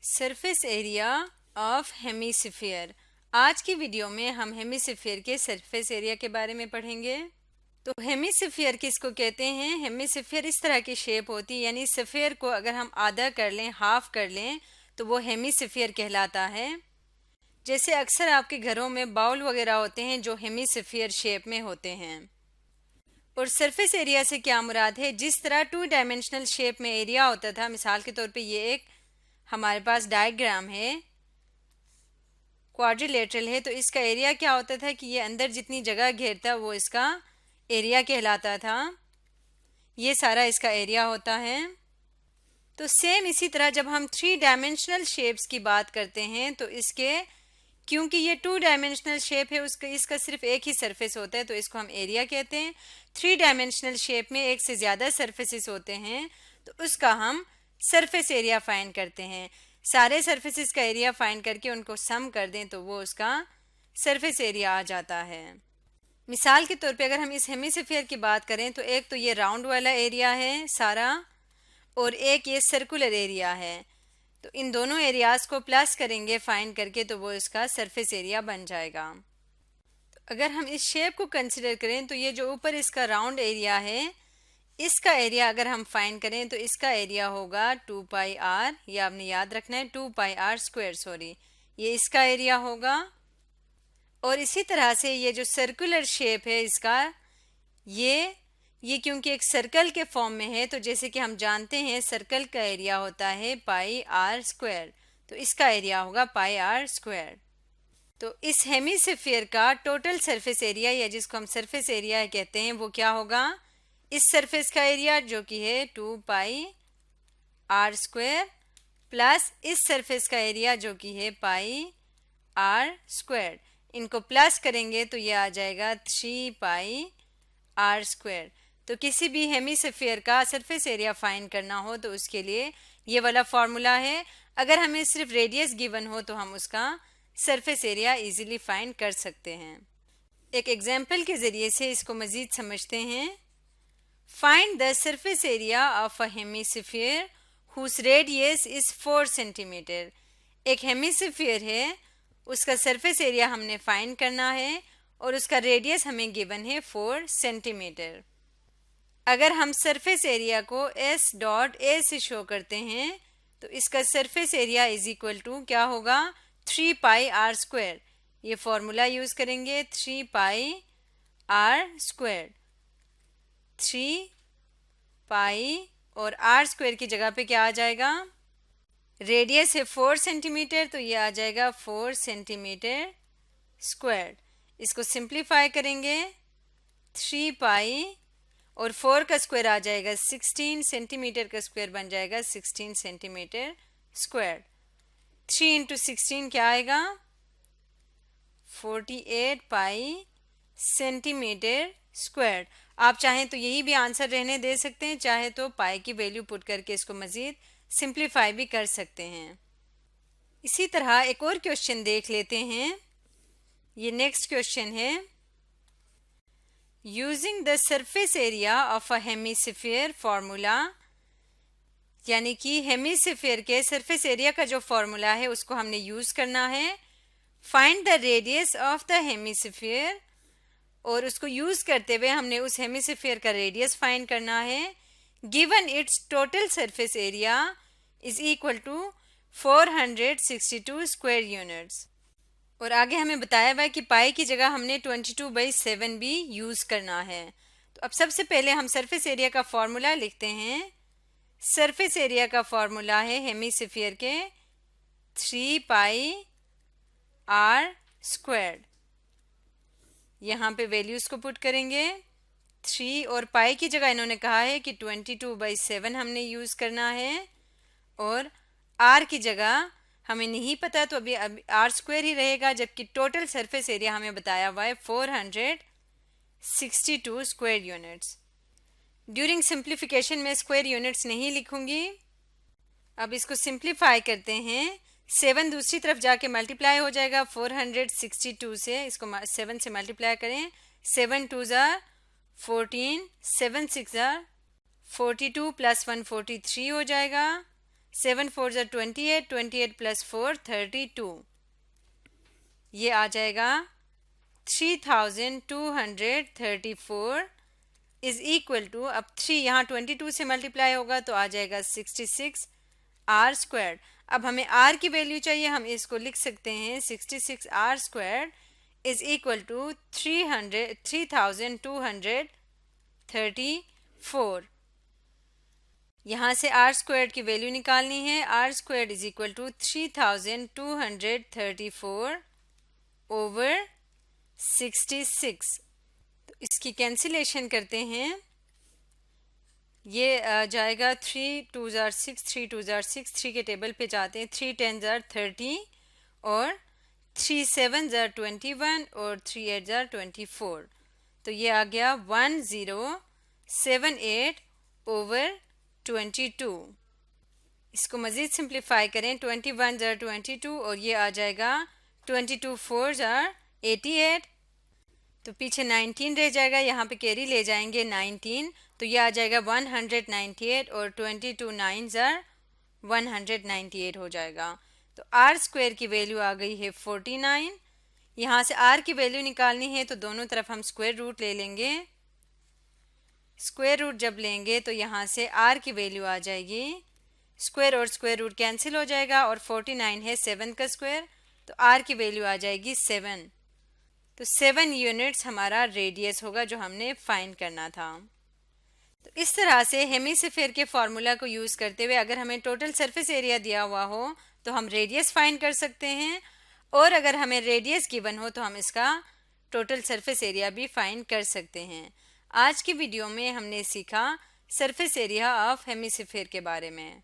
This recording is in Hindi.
Surface area of hemisphere. आज की वीडियो में हम हेमिस्फीयर के सरफेस एरिया के बारे में पढ़ेंगे। तो हेमिस्फीयर किसको कहते हैं? हेमिस्फीयर इस तरह की शेप होती है, यानी स्फीयर को अगर हम आधा कर लें, हाफ कर लें, तो वो हेमिस्फीयर कहलाता है। जैसे अक्सर आपके घरों में बाउल वगैरह होते हैं जो हेमिस्फीयर शेप में होते हैं। और सरफेस एरिया से क्या मुराद है? जिस तरह टू डायमेंशनल शेप में एरिया होता था, मिसाल के तौर पे ये एक हमारे पास डायग्राम है, क्वाड्रिलेटरल है, तो इसका एरिया क्या होता था कि ये अंदर जितनी जगह घेरता वो इसका एरिया कहलाता था। ये सारा इसका एरिया होता है। तो सेम इसी तरह जब हम थ्री डायमेंशनल शेप्स की बात करते हैं तो इसके, क्योंकि ये टू डायमेंशनल शेप है, इसका सिर्फ एक ही सरफेस होता है, तो इसको हम एरिया कहते हैं। थ्री डायमेंशनल शेप में एक से ज़्यादा सरफेसेस होते हैं तो उसका हम सरफेस एरिया फाइंड करते हैं। सारे सरफेसेस का एरिया फाइंड करके उनको सम कर दें तो वो उसका सरफेस एरिया आ जाता है। मिसाल के तौर पे अगर हम इस हेमिस्फीयर की बात करें तो एक तो ये राउंड वाला एरिया है सारा, और एक ये सर्कुलर एरिया है। तो इन दोनों एरियाज को प्लस करेंगे फाइंड करके तो वो इसका सरफेस एरिया बन जाएगा। तो अगर हम इस शेप को कंसिडर करें तो ये जो ऊपर इसका राउंड एरिया है, इसका एरिया अगर हम फाइंड करें तो इसका एरिया होगा 2 पाई आर, ये आपने याद रखना है, 2 पाई आर स्क्वायर, सॉरी, ये इसका एरिया होगा। और इसी तरह से ये जो सर्कुलर शेप है इसका, ये क्योंकि एक सर्कल के फॉर्म में है, तो जैसे कि हम जानते हैं सर्कल का एरिया होता है पाई आर स्क्वायर, तो इसका एरिया होगा पाई आर स्क्वायर। तो इस हेमिस्फीयर का टोटल सरफेस एरिया, या जिसको हम सरफेस एरिया कहते हैं, वो क्या होगा? इस सरफेस का एरिया जो कि है 2 पाई आर स्क्वायर प्लस इस सरफेस का एरिया जो कि है पाई आर स्क्वायर, इनको प्लस करेंगे तो ये आ जाएगा 3 पाई आर स्क्वायर। तो किसी भी हेमिस्फीयर का सरफेस एरिया फाइंड करना हो तो उसके लिए ये वाला फॉर्मूला है। अगर हमें सिर्फ रेडियस गिवन हो तो हम उसका सरफेस एरिया इजीली फाइंड कर सकते हैं। एक एग्जाम्पल के ज़रिए से इसको मज़ीद समझते हैं। Find the surface area of a hemisphere whose radius is 4 centimetre. एक हेमिस्फीयर है, उसका सरफेस एरिया हमने फाइंड करना है और उसका रेडियस हमें गिवन है 4 सेंटीमीटर। अगर हम सरफेस एरिया को S डॉट A से शो करते हैं तो इसका surface area is equal to क्या होगा? 3 पाई आर स्क्वायर। ये फॉर्मूला यूज़ करेंगे, 3 पाई आर स्क्वायर, 3 पाई और आर स्क्वायर की जगह पे क्या आ जाएगा? रेडियस है 4 सेंटीमीटर, तो ये आ जाएगा 4 सेंटीमीटर स्क्वायर। इसको सिंप्लीफाई करेंगे, 3 पाई और 4 का स्क्वायर आ जाएगा 16 सेंटीमीटर का स्क्वायर बन जाएगा 16 सेंटीमीटर स्क्वायर। 3 इंटू 16 क्या आएगा? 48 पाई सेंटीमीटर स्क्वायर। आप चाहें तो यही भी आंसर रहने दे सकते हैं, चाहे तो पाई की वैल्यू पुट करके इसको मज़ीद सिंप्लीफाई भी कर सकते हैं। इसी तरह एक और क्वेश्चन देख लेते हैं। ये नेक्स्ट क्वेश्चन है, using the surface area of a hemisphere formula, यानी कि हेमिस्फीयर के सरफेस एरिया का जो फार्मूला है उसको हमने यूज़ करना है। Find the radius of the hemisphere, और उसको यूज़ करते हुए हमने उस हेमिस्फीयर का रेडियस फाइंड करना है। Given its total surface area is equal to 462 square units. और आगे हमें बताया हुआ है कि पाई की जगह हमने 22/7 भी यूज़ करना है। तो अब सबसे पहले हम सरफेस एरिया का फॉर्मूला लिखते हैं। सरफेस एरिया का फॉर्मूला है हेमिस्फीयर के 3 पाई आर स्क्वायर। यहाँ पे वैल्यूज़ को पुट करेंगे, 3 और पाई की जगह इन्होंने कहा है कि 22/7 हमने यूज़ करना है, और आर की जगह हमें नहीं पता तो अभी आर स्क्वायर ही रहेगा, जबकि टोटल सरफेस एरिया हमें बताया हुआ है 462 स्क्वायर यूनिट्स। ड्यूरिंग सिंप्लीफिकेशन में स्क्वायर यूनिट्स नहीं लिखूंगी। अब इसको सिंप्लीफाई करते हैं, 7 दूसरी तरफ जाके मल्टीप्लाई हो जाएगा 462 से, इसको 7 से मल्टीप्लाई करें, 7 2 ज़ार 14, 7 6 ज़ार 42 प्लस 1 43 हो जाएगा। 7 4 ज़ा 28, 28 प्लस 4 32, ये आ जाएगा 3234 इज इक्वल टू, अब 3 यहाँ 22 से मल्टीप्लाई होगा तो आ जाएगा 66 आर स्क्वायर। अब हमें आर की वैल्यू चाहिए, हम इसको लिख सकते हैं 66 R square is equal to 3234। यहाँ से आर स्क्वायर की वैल्यू निकालनी है। R square is equal to 3234 over 66। तो इसकी कैंसिलेशन करते हैं, ये जाएगा 3 2 ज़ार 6, 3 2 ज़ार 6, 3 के टेबल पे जाते हैं, 3 10 ज़ार 30 और 3 7 ज़ार 21 और 3 8 ज़ार 24। तो ये आ गया 1078 ओवर 22। इसको मज़ीद सिंप्लीफाई करें, 21 ज़ार 22 और ये आ जाएगा 22 4 ज़ार 88। तो पीछे 19 रह जाएगा, यहाँ पे कैरी ले जाएंगे 19, तो ये आ जाएगा 198 और 22 9 ज़ार 198 हो जाएगा। तो आर स्क्वायर की वैल्यू आ गई है 49। यहाँ से आर की वैल्यू निकालनी है तो दोनों तरफ हम स्क्वायर रूट ले लेंगे। स्क्वायर रूट जब लेंगे तो यहाँ से आर की वैल्यू आ जाएगी, स्क्वायर और स्क्वायर रूट कैंसिल हो जाएगा और 49 है 7 का स्क्वायर, तो आर की वैल्यू आ जाएगी 7। तो 7 यूनिट्स हमारा रेडियस होगा जो हमने फाइंड करना था। तो इस तरह से हेमिस्फीयर के फॉर्मूला को यूज़ करते हुए अगर हमें टोटल सरफेस एरिया दिया हुआ हो तो हम रेडियस फाइंड कर सकते हैं, और अगर हमें रेडियस गिवन हो तो हम इसका टोटल सरफेस एरिया भी फाइंड कर सकते हैं। आज की वीडियो में हमने सीखा सरफेस एरिया ऑफ हेमिस्फीयर के बारे में।